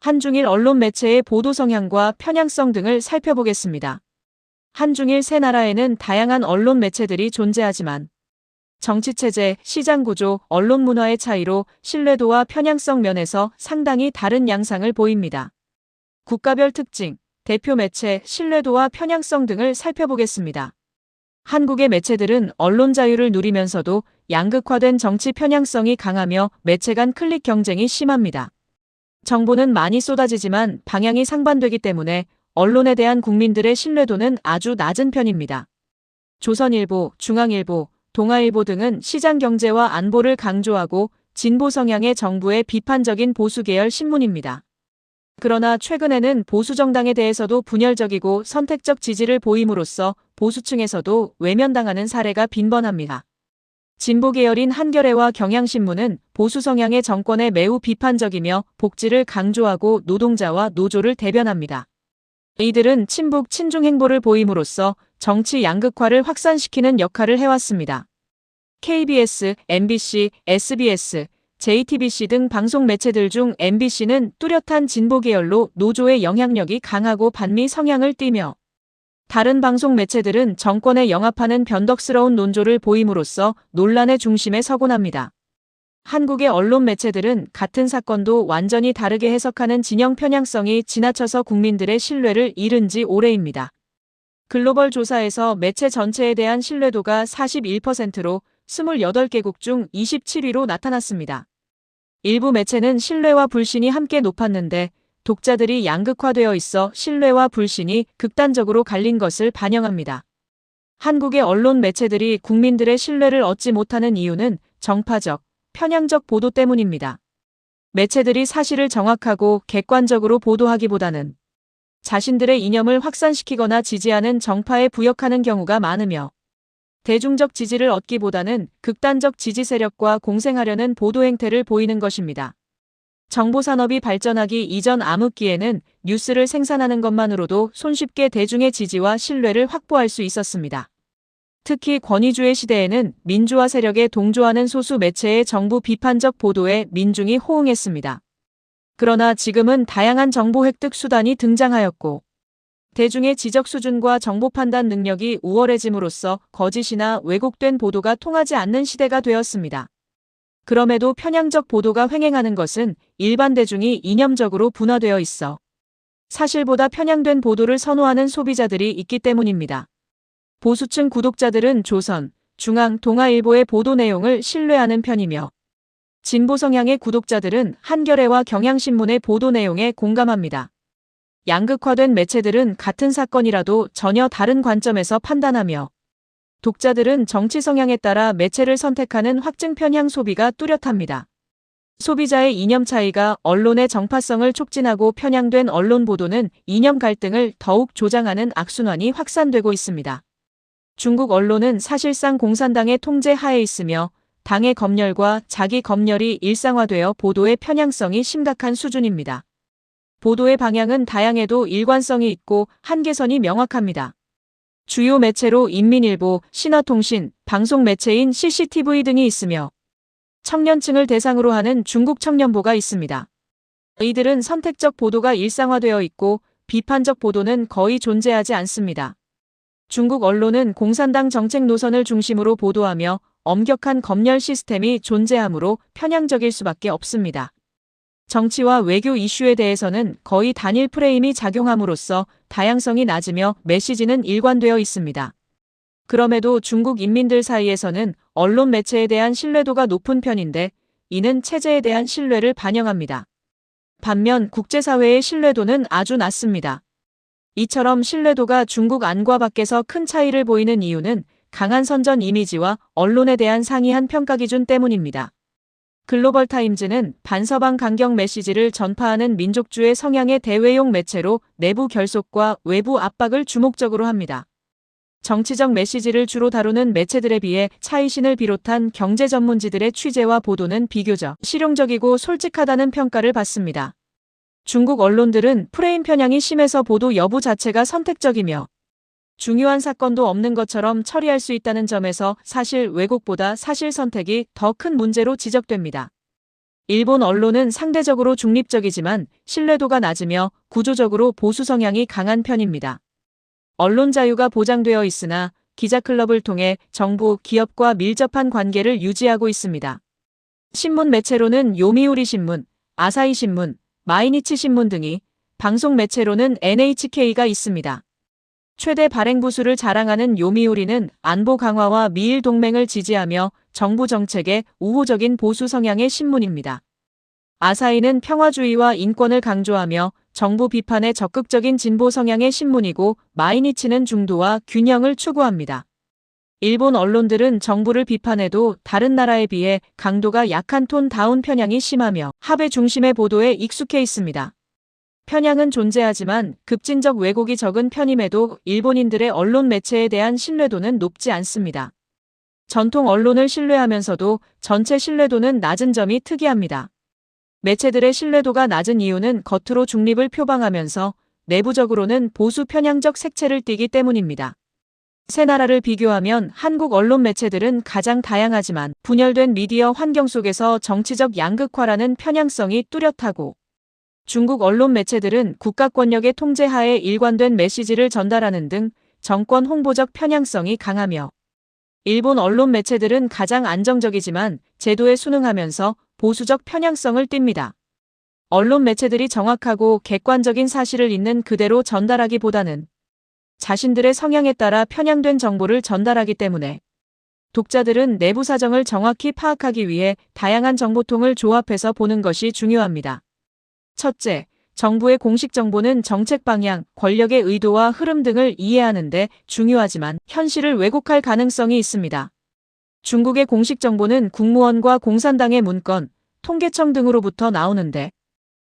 한중일 언론 매체의 보도 성향과 편향성 등을 살펴보겠습니다. 한중일 세 나라에는 다양한 언론 매체들이 존재하지만 정치체제, 시장구조, 언론 문화의 차이로 신뢰도와 편향성 면에서 상당히 다른 양상을 보입니다. 국가별 특징, 대표 매체, 신뢰도와 편향성 등을 살펴보겠습니다. 한국의 매체들은 언론 자유를 누리면서도 양극화된 정치 편향성이 강하며 매체 간 클릭 경쟁이 심합니다. 정보는 많이 쏟아지지만 방향이 상반되기 때문에 언론에 대한 국민들의 신뢰도는 아주 낮은 편입니다. 조선일보, 중앙일보, 동아일보 등은 시장 경제와 안보를 강조하고 진보 성향의 정부의 비판적인 보수 계열 신문입니다. 그러나 최근에는 보수 정당에 대해서도 분열적이고 선택적 지지를 보임으로써 보수층에서도 외면당하는 사례가 빈번합니다. 진보 계열인 한겨레와 경향신문은 보수 성향의 정권에 매우 비판적이며 복지를 강조하고 노동자와 노조를 대변합니다. 이들은 친북 친중 행보를 보임으로써 정치 양극화를 확산시키는 역할을 해왔습니다. KBS, MBC, SBS, JTBC 등 방송 매체들 중 MBC는 뚜렷한 진보 계열로 노조의 영향력이 강하고 반미 성향을 띠며 다른 방송 매체들은 정권에 영합하는 변덕스러운 논조를 보임으로써 논란의 중심에 서곤 합니다. 한국의 언론 매체들은 같은 사건도 완전히 다르게 해석하는 진영 편향성이 지나쳐서 국민들의 신뢰를 잃은 지 오래입니다. 글로벌 조사에서 매체 전체에 대한 신뢰도가 41%로 28개국 중 27위로 나타났습니다. 일부 매체는 신뢰와 불신이 함께 높았는데 독자들이 양극화되어 있어 신뢰와 불신이 극단적으로 갈린 것을 반영합니다. 한국의 언론 매체들이 국민들의 신뢰를 얻지 못하는 이유는 정파적, 편향적 보도 때문입니다. 매체들이 사실을 정확하고 객관적으로 보도하기보다는 자신들의 이념을 확산시키거나 지지하는 정파에 부역하는 경우가 많으며 대중적 지지를 얻기보다는 극단적 지지 세력과 공생하려는 보도 행태를 보이는 것입니다. 정보산업이 발전하기 이전 암흑기에는 뉴스를 생산하는 것만으로도 손쉽게 대중의 지지와 신뢰를 확보할 수 있었습니다. 특히 권위주의 시대에는 민주화 세력에 동조하는 소수 매체의 정부 비판적 보도에 민중이 호응했습니다. 그러나 지금은 다양한 정보 획득 수단이 등장하였고 대중의 지적 수준과 정보 판단 능력이 우월해짐으로써 거짓이나 왜곡된 보도가 통하지 않는 시대가 되었습니다. 그럼에도 편향적 보도가 횡행하는 것은 일반 대중이 이념적으로 분화되어 있어 사실보다 편향된 보도를 선호하는 소비자들이 있기 때문입니다. 보수층 구독자들은 조선, 중앙, 동아일보의 보도 내용을 신뢰하는 편이며 진보 성향의 구독자들은 한겨레와 경향신문의 보도 내용에 공감합니다. 양극화된 매체들은 같은 사건이라도 전혀 다른 관점에서 판단하며 독자들은 정치 성향에 따라 매체를 선택하는 확증 편향 소비가 뚜렷합니다. 소비자의 이념 차이가 언론의 정파성을 촉진하고 편향된 언론 보도는 이념 갈등을 더욱 조장하는 악순환이 확산되고 있습니다. 중국 언론은 사실상 공산당의 통제 하에 있으며 당의 검열과 자기 검열이 일상화되어 보도의 편향성이 심각한 수준입니다. 보도의 방향은 다양해도 일관성이 있고 한계선이 명확합니다. 주요 매체로 인민일보, 신화통신, 방송 매체인 CCTV 등이 있으며 청년층을 대상으로 하는 중국 청년보가 있습니다. 이들은 선택적 보도가 일상화되어 있고 비판적 보도는 거의 존재하지 않습니다. 중국 언론은 공산당 정책 노선을 중심으로 보도하며 엄격한 검열 시스템이 존재하므로 편향적일 수밖에 없습니다. 정치와 외교 이슈에 대해서는 거의 단일 프레임이 작용함으로써 다양성이 낮으며 메시지는 일관되어 있습니다. 그럼에도 중국 인민들 사이에서는 언론 매체에 대한 신뢰도가 높은 편인데 이는 체제에 대한 신뢰를 반영합니다. 반면 국제사회의 신뢰도는 아주 낮습니다. 이처럼 신뢰도가 중국 안과 밖에서 큰 차이를 보이는 이유는 강한 선전 이미지와 언론에 대한 상이한 평가 기준 때문입니다. 글로벌 타임즈는 반서방 강경 메시지를 전파하는 민족주의 성향의 대외용 매체로 내부 결속과 외부 압박을 주목적으로 합니다. 정치적 메시지를 주로 다루는 매체들에 비해 차이신을 비롯한 경제 전문지들의 취재와 보도는 비교적 실용적이고 솔직하다는 평가를 받습니다. 중국 언론들은 프레임 편향이 심해서 보도 여부 자체가 선택적이며 중요한 사건도 없는 것처럼 처리할 수 있다는 점에서 사실 왜곡보다 사실 선택이 더 큰 문제로 지적됩니다. 일본 언론은 상대적으로 중립적이지만 신뢰도가 낮으며 구조적으로 보수 성향이 강한 편입니다. 언론 자유가 보장되어 있으나 기자클럽을 통해 정부, 기업과 밀접한 관계를 유지하고 있습니다. 신문 매체로는 요미우리 신문, 아사히 신문, 마이니치 신문 등이, 방송 매체로는 NHK가 있습니다. 최대 발행 부수를 자랑하는 요미우리는 안보 강화와 미일 동맹을 지지하며 정부 정책에 우호적인 보수 성향의 신문입니다. 아사히는 평화주의와 인권을 강조하며 정부 비판에 적극적인 진보 성향의 신문이고, 마이니치는 중도와 균형을 추구합니다. 일본 언론들은 정부를 비판해도 다른 나라에 비해 강도가 약한 톤다운 편향이 심하며 합의 중심의 보도에 익숙해 있습니다. 편향은 존재하지만 급진적 왜곡이 적은 편임에도 일본인들의 언론 매체에 대한 신뢰도는 높지 않습니다. 전통 언론을 신뢰하면서도 전체 신뢰도는 낮은 점이 특이합니다. 매체들의 신뢰도가 낮은 이유는 겉으로 중립을 표방하면서 내부적으로는 보수 편향적 색채를 띠기 때문입니다. 세 나라를 비교하면 한국 언론 매체들은 가장 다양하지만 분열된 미디어 환경 속에서 정치적 양극화라는 편향성이 뚜렷하고, 중국 언론 매체들은 국가 권력의 통제하에 일관된 메시지를 전달하는 등 정권 홍보적 편향성이 강하며, 일본 언론 매체들은 가장 안정적이지만 제도에 순응하면서 보수적 편향성을 띱니다. 언론 매체들이 정확하고 객관적인 사실을 있는 그대로 전달하기보다는 자신들의 성향에 따라 편향된 정보를 전달하기 때문에 독자들은 내부 사정을 정확히 파악하기 위해 다양한 정보통을 조합해서 보는 것이 중요합니다. 첫째, 정부의 공식 정보는 정책 방향, 권력의 의도와 흐름 등을 이해하는 데 중요하지만 현실을 왜곡할 가능성이 있습니다. 중국의 공식 정보는 국무원과 공산당의 문건, 통계청 등으로부터 나오는데,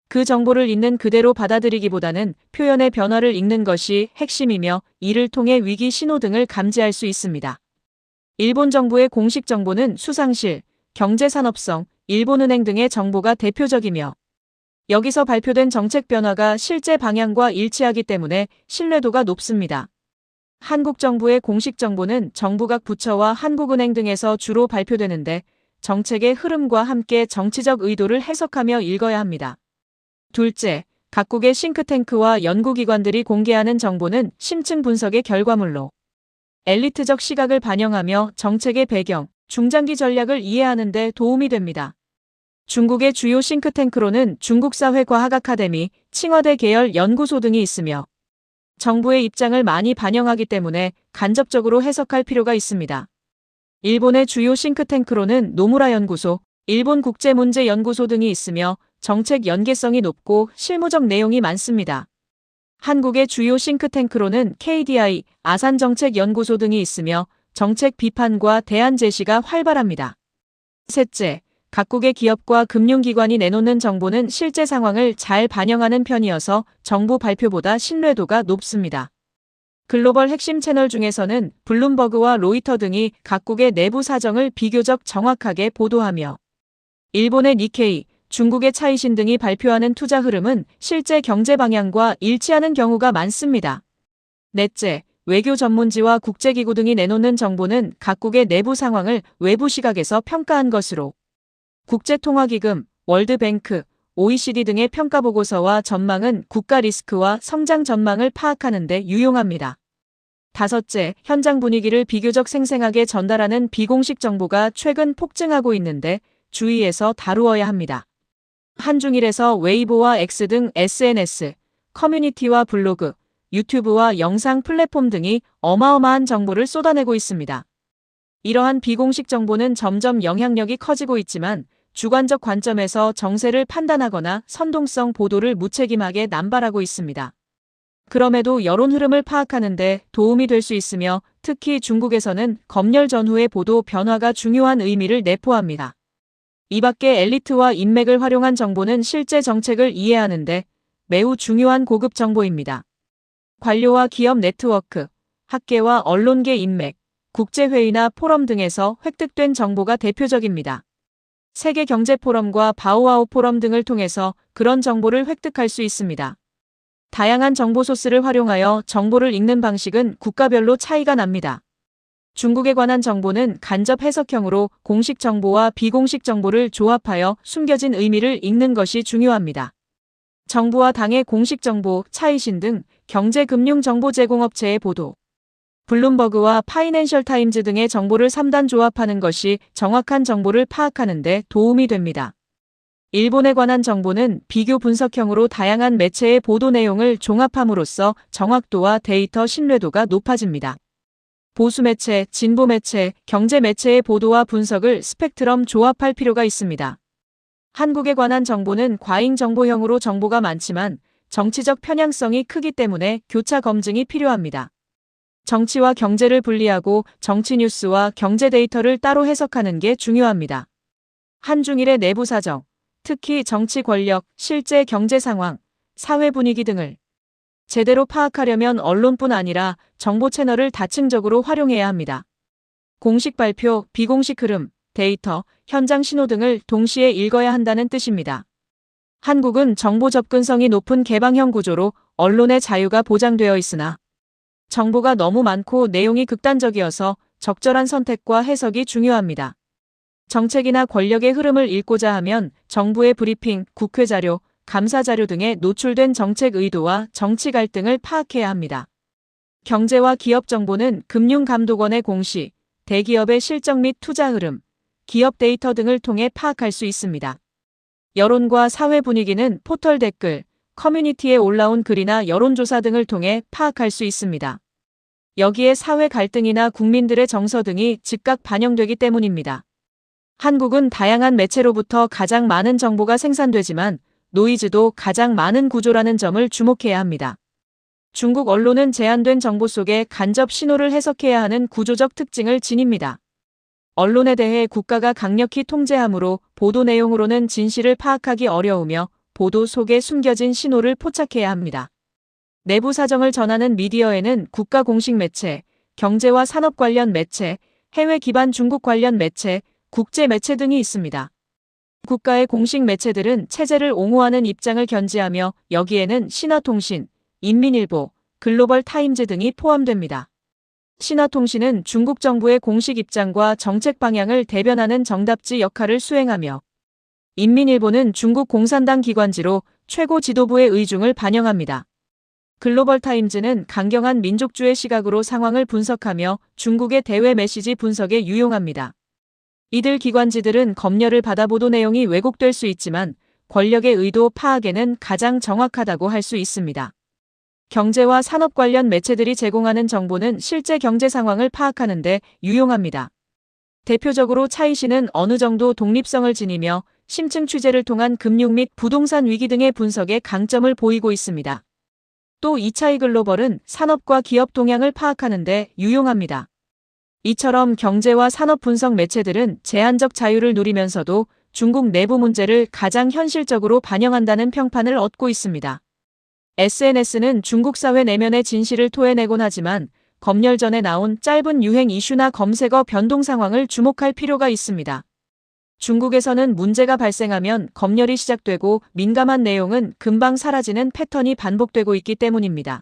그 정보를 있는 그대로 받아들이기보다는 표현의 변화를 읽는 것이 핵심이며 이를 통해 위기 신호 등을 감지할 수 있습니다. 일본 정부의 공식 정보는 수상실, 경제산업성, 일본은행 등의 정보가 대표적이며, 여기서 발표된 정책 변화가 실제 방향과 일치하기 때문에 신뢰도가 높습니다. 한국 정부의 공식 정보는 정부 각 부처와 한국은행 등에서 주로 발표되는데, 정책의 흐름과 함께 정치적 의도를 해석하며 읽어야 합니다. 둘째, 각국의 싱크탱크와 연구기관들이 공개하는 정보는 심층 분석의 결과물로 엘리트적 시각을 반영하며 정책의 배경, 중장기 전략을 이해하는 데 도움이 됩니다. 중국의 주요 싱크탱크로는 중국사회과학 아카데미, 칭화대 계열 연구소 등이 있으며 정부의 입장을 많이 반영하기 때문에 간접적으로 해석할 필요가 있습니다. 일본의 주요 싱크탱크로는 노무라 연구소, 일본국제문제연구소 등이 있으며 정책 연계성이 높고 실무적 내용이 많습니다. 한국의 주요 싱크탱크로는 KDI, 아산정책연구소 등이 있으며 정책 비판과 대안 제시가 활발합니다. 셋째, 각국의 기업과 금융기관이 내놓는 정보는 실제 상황을 잘 반영하는 편이어서 정부 발표보다 신뢰도가 높습니다. 글로벌 핵심 채널 중에서는 블룸버그와 로이터 등이 각국의 내부 사정을 비교적 정확하게 보도하며, 일본의 니케이, 중국의 차이신 등이 발표하는 투자 흐름은 실제 경제 방향과 일치하는 경우가 많습니다. 넷째, 외교 전문지와 국제기구 등이 내놓는 정보는 각국의 내부 상황을 외부 시각에서 평가한 것으로 국제통화기금, 월드뱅크, OECD 등의 평가보고서와 전망은 국가 리스크와 성장 전망을 파악하는 데 유용합니다. 다섯째, 현장 분위기를 비교적 생생하게 전달하는 비공식 정보가 최근 폭증하고 있는데 주의해서 다루어야 합니다. 한중일에서 웨이보와 X 등 SNS, 커뮤니티와 블로그, 유튜브와 영상 플랫폼 등이 어마어마한 정보를 쏟아내고 있습니다. 이러한 비공식 정보는 점점 영향력이 커지고 있지만 주관적 관점에서 정세를 판단하거나 선동성 보도를 무책임하게 남발하고 있습니다. 그럼에도 여론 흐름을 파악하는 데 도움이 될 수 있으며 특히 중국에서는 검열 전후의 보도 변화가 중요한 의미를 내포합니다. 이 밖에 엘리트와 인맥을 활용한 정보는 실제 정책을 이해하는 데 매우 중요한 고급 정보입니다. 관료와 기업 네트워크, 학계와 언론계 인맥, 국제회의나 포럼 등에서 획득된 정보가 대표적입니다. 세계경제포럼과 바오아오 포럼 등을 통해서 그런 정보를 획득할 수 있습니다. 다양한 정보 소스를 활용하여 정보를 읽는 방식은 국가별로 차이가 납니다. 중국에 관한 정보는 간접 해석형으로 공식 정보와 비공식 정보를 조합하여 숨겨진 의미를 읽는 것이 중요합니다. 정부와 당의 공식 정보, 차이신 등 경제 금융 정보 제공업체의 보도, 블룸버그와 파이낸셜 타임즈 등의 정보를 3단 조합하는 것이 정확한 정보를 파악하는 데 도움이 됩니다. 일본에 관한 정보는 비교 분석형으로 다양한 매체의 보도 내용을 종합함으로써 정확도와 데이터 신뢰도가 높아집니다. 보수 매체, 진보 매체, 경제 매체의 보도와 분석을 스펙트럼 조합할 필요가 있습니다. 한국에 관한 정보는 과잉 정보형으로 정보가 많지만 정치적 편향성이 크기 때문에 교차 검증이 필요합니다. 정치와 경제를 분리하고 정치 뉴스와 경제 데이터를 따로 해석하는 게 중요합니다. 한중일의 내부 사정, 특히 정치 권력, 실제 경제 상황, 사회 분위기 등을 제대로 파악하려면 언론뿐 아니라 정보 채널을 다층적으로 활용해야 합니다. 공식 발표, 비공식 흐름, 데이터, 현장 신호 등을 동시에 읽어야 한다는 뜻입니다. 한국은 정보 접근성이 높은 개방형 구조로 언론의 자유가 보장되어 있으나 정보가 너무 많고 내용이 극단적이어서 적절한 선택과 해석이 중요합니다. 정책이나 권력의 흐름을 읽고자 하면 정부의 브리핑, 국회 자료, 감사 자료 등에 노출된 정책 의도와 정치 갈등을 파악해야 합니다. 경제와 기업 정보는 금융감독원의 공시, 대기업의 실적 및 투자 흐름, 기업 데이터 등을 통해 파악할 수 있습니다. 여론과 사회 분위기는 포털 댓글, 커뮤니티에 올라온 글이나 여론조사 등을 통해 파악할 수 있습니다. 여기에 사회 갈등이나 국민들의 정서 등이 즉각 반영되기 때문입니다. 한국은 다양한 매체로부터 가장 많은 정보가 생산되지만 노이즈도 가장 많은 구조라는 점을 주목해야 합니다. 중국 언론은 제한된 정보 속에 간접 신호를 해석해야 하는 구조적 특징을 지닙니다. 언론에 대해 국가가 강력히 통제하므로 보도 내용으로는 진실을 파악하기 어려우며 보도 속에 숨겨진 신호를 포착해야 합니다. 내부 사정을 전하는 미디어에는 국가 공식 매체, 경제와 산업 관련 매체, 해외 기반 중국 관련 매체, 국제 매체 등이 있습니다. 국가의 공식 매체들은 체제를 옹호하는 입장을 견지하며 여기에는 신화통신, 인민일보, 글로벌 타임즈 등이 포함됩니다. 신화통신은 중국 정부의 공식 입장과 정책 방향을 대변하는 정답지 역할을 수행하며 인민일보는 중국 공산당 기관지로 최고 지도부의 의중을 반영합니다. 글로벌 타임즈는 강경한 민족주의 시각으로 상황을 분석하며 중국의 대외 메시지 분석에 유용합니다. 이들 기관지들은 검열을 받아 보도 내용이 왜곡될 수 있지만 권력의 의도 파악에는 가장 정확하다고 할 수 있습니다. 경제와 산업 관련 매체들이 제공하는 정보는 실제 경제 상황을 파악하는 데 유용합니다. 대표적으로 차이신은 어느 정도 독립성을 지니며 심층 취재를 통한 금융 및 부동산 위기 등의 분석에 강점을 보이고 있습니다. 또 이차이 글로벌은 산업과 기업 동향을 파악하는 데 유용합니다. 이처럼 경제와 산업 분석 매체들은 제한적 자유를 누리면서도 중국 내부 문제를 가장 현실적으로 반영한다는 평판을 얻고 있습니다. SNS는 중국 사회 내면의 진실을 토해내곤 하지만 검열 전에 나온 짧은 유행 이슈나 검색어 변동 상황을 주목할 필요가 있습니다. 중국에서는 문제가 발생하면 검열이 시작되고 민감한 내용은 금방 사라지는 패턴이 반복되고 있기 때문입니다.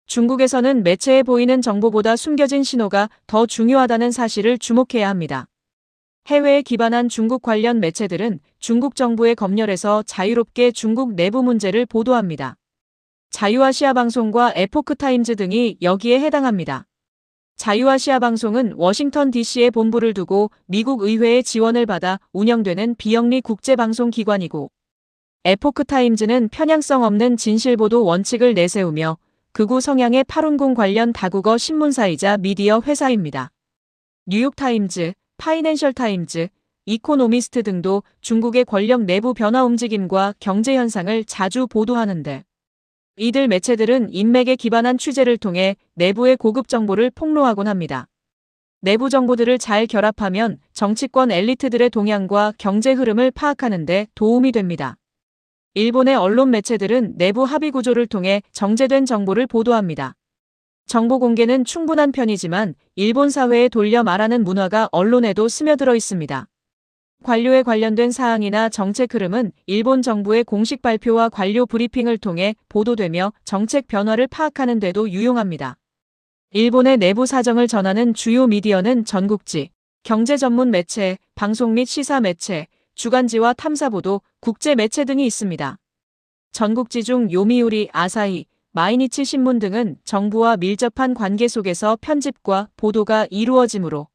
중국에서는 매체에 보이는 정보보다 숨겨진 신호가 더 중요하다는 사실을 주목해야 합니다. 해외에 기반한 중국 관련 매체들은 중국 정부의 검열에서 자유롭게 중국 내부 문제를 보도합니다. 자유아시아 방송과 에포크 타임즈 등이 여기에 해당합니다. 자유아시아 방송은 워싱턴 DC에 본부를 두고 미국 의회의 지원을 받아 운영되는 비영리 국제방송기관이고 에포크 타임즈는 편향성 없는 진실보도 원칙을 내세우며 극우 성향의 파룬궁 관련 다국어 신문사이자 미디어 회사입니다. 뉴욕타임즈, 파이낸셜 타임즈, 이코노미스트 등도 중국의 권력 내부 변화 움직임과 경제 현상을 자주 보도하는데 이들 매체들은 인맥에 기반한 취재를 통해 내부의 고급 정보를 폭로하곤 합니다. 내부 정보들을 잘 결합하면 정치권 엘리트들의 동향과 경제 흐름을 파악하는 데 도움이 됩니다. 일본의 언론 매체들은 내부 합의 구조를 통해 정제된 정보를 보도합니다. 정보 공개는 충분한 편이지만 일본 사회에 돌려 말하는 문화가 언론에도 스며들어 있습니다. 관료에 관련된 사항이나 정책 흐름은 일본 정부의 공식 발표와 관료 브리핑을 통해 보도되며 정책 변화를 파악하는 데도 유용합니다. 일본의 내부 사정을 전하는 주요 미디어는 전국지, 경제 전문 매체, 방송 및 시사 매체, 주간지와 탐사보도, 국제 매체 등이 있습니다. 전국지 중 요미우리, 아사히, 마이니치 신문 등은 정부와 밀접한 관계 속에서 편집과 보도가 이루어지므로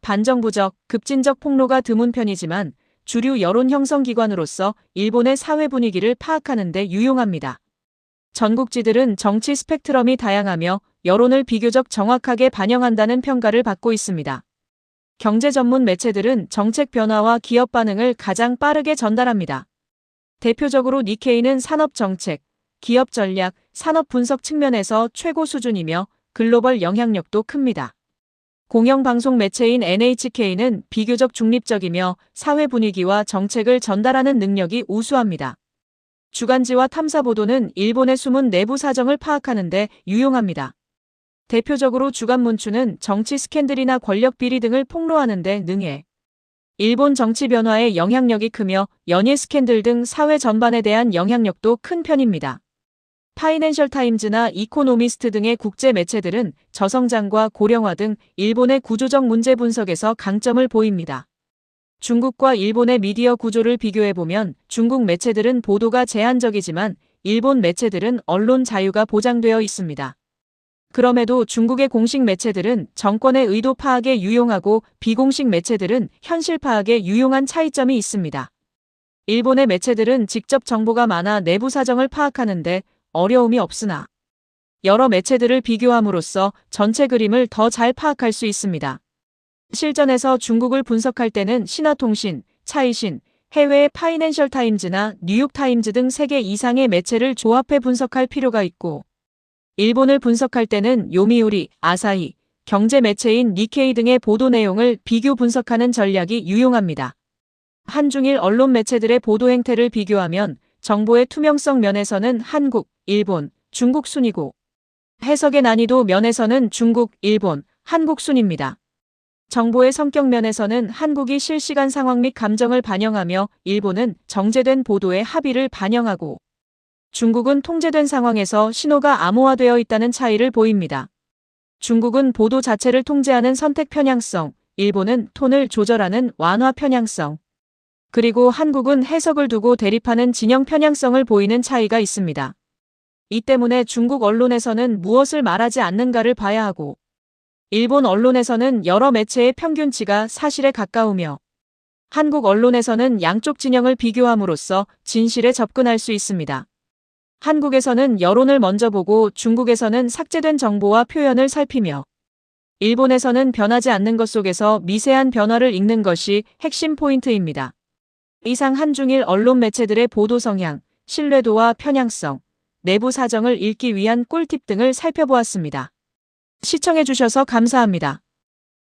반정부적, 급진적 폭로가 드문 편이지만 주류 여론 형성 기관으로서 일본의 사회 분위기를 파악하는 데 유용합니다. 전국지들은 정치 스펙트럼이 다양하며 여론을 비교적 정확하게 반영한다는 평가를 받고 있습니다. 경제 전문 매체들은 정책 변화와 기업 반응을 가장 빠르게 전달합니다. 대표적으로 니케이는 산업 정책, 기업 전략, 산업 분석 측면에서 최고 수준이며 글로벌 영향력도 큽니다. 공영방송 매체인 NHK는 비교적 중립적이며 사회 분위기와 정책을 전달하는 능력이 우수합니다. 주간지와 탐사보도는 일본의 숨은 내부 사정을 파악하는 데 유용합니다. 대표적으로 주간문춘은 정치 스캔들이나 권력 비리 등을 폭로하는 데 능해 일본 정치 변화에 영향력이 크며 연예 스캔들 등 사회 전반에 대한 영향력도 큰 편입니다. 파이낸셜 타임즈나 이코노미스트 등의 국제 매체들은 저성장과 고령화 등 일본의 구조적 문제 분석에서 강점을 보입니다. 중국과 일본의 미디어 구조를 비교해보면 중국 매체들은 보도가 제한적이지만 일본 매체들은 언론 자유가 보장되어 있습니다. 그럼에도 중국의 공식 매체들은 정권의 의도 파악에 유용하고 비공식 매체들은 현실 파악에 유용한 차이점이 있습니다. 일본의 매체들은 직접 정보가 많아 내부 사정을 파악하는데 어려움이 없으나 여러 매체들을 비교함으로써 전체 그림을 더 잘 파악할 수 있습니다. 실전에서 중국을 분석할 때는 신화통신, 차이신, 해외의 파이낸셜 타임즈나 뉴욕타임즈 등 3개 이상의 매체를 조합해 분석할 필요가 있고 일본을 분석할 때는 요미우리, 아사히, 경제 매체인 니케이 등의 보도 내용을 비교 분석하는 전략이 유용합니다. 한중일 언론 매체들의 보도 행태를 비교하면 정보의 투명성 면에서는 한국, 일본, 중국 순이고 해석의 난이도 면에서는 중국, 일본, 한국 순입니다. 정보의 성격 면에서는 한국이 실시간 상황 및 감정을 반영하며 일본은 정제된 보도의 합의를 반영하고 중국은 통제된 상황에서 신호가 암호화되어 있다는 차이를 보입니다. 중국은 보도 자체를 통제하는 선택 편향성, 일본은 톤을 조절하는 완화 편향성, 그리고 한국은 해석을 두고 대립하는 진영 편향성을 보이는 차이가 있습니다. 이 때문에 중국 언론에서는 무엇을 말하지 않는가를 봐야 하고 일본 언론에서는 여러 매체의 평균치가 사실에 가까우며 한국 언론에서는 양쪽 진영을 비교함으로써 진실에 접근할 수 있습니다. 한국에서는 여론을 먼저 보고 중국에서는 삭제된 정보와 표현을 살피며 일본에서는 변하지 않는 것 속에서 미세한 변화를 읽는 것이 핵심 포인트입니다. 이상 한중일 언론 매체들의 보도 성향, 신뢰도와 편향성, 내부 사정을 읽기 위한 꿀팁 등을 살펴보았습니다. 시청해주셔서 감사합니다.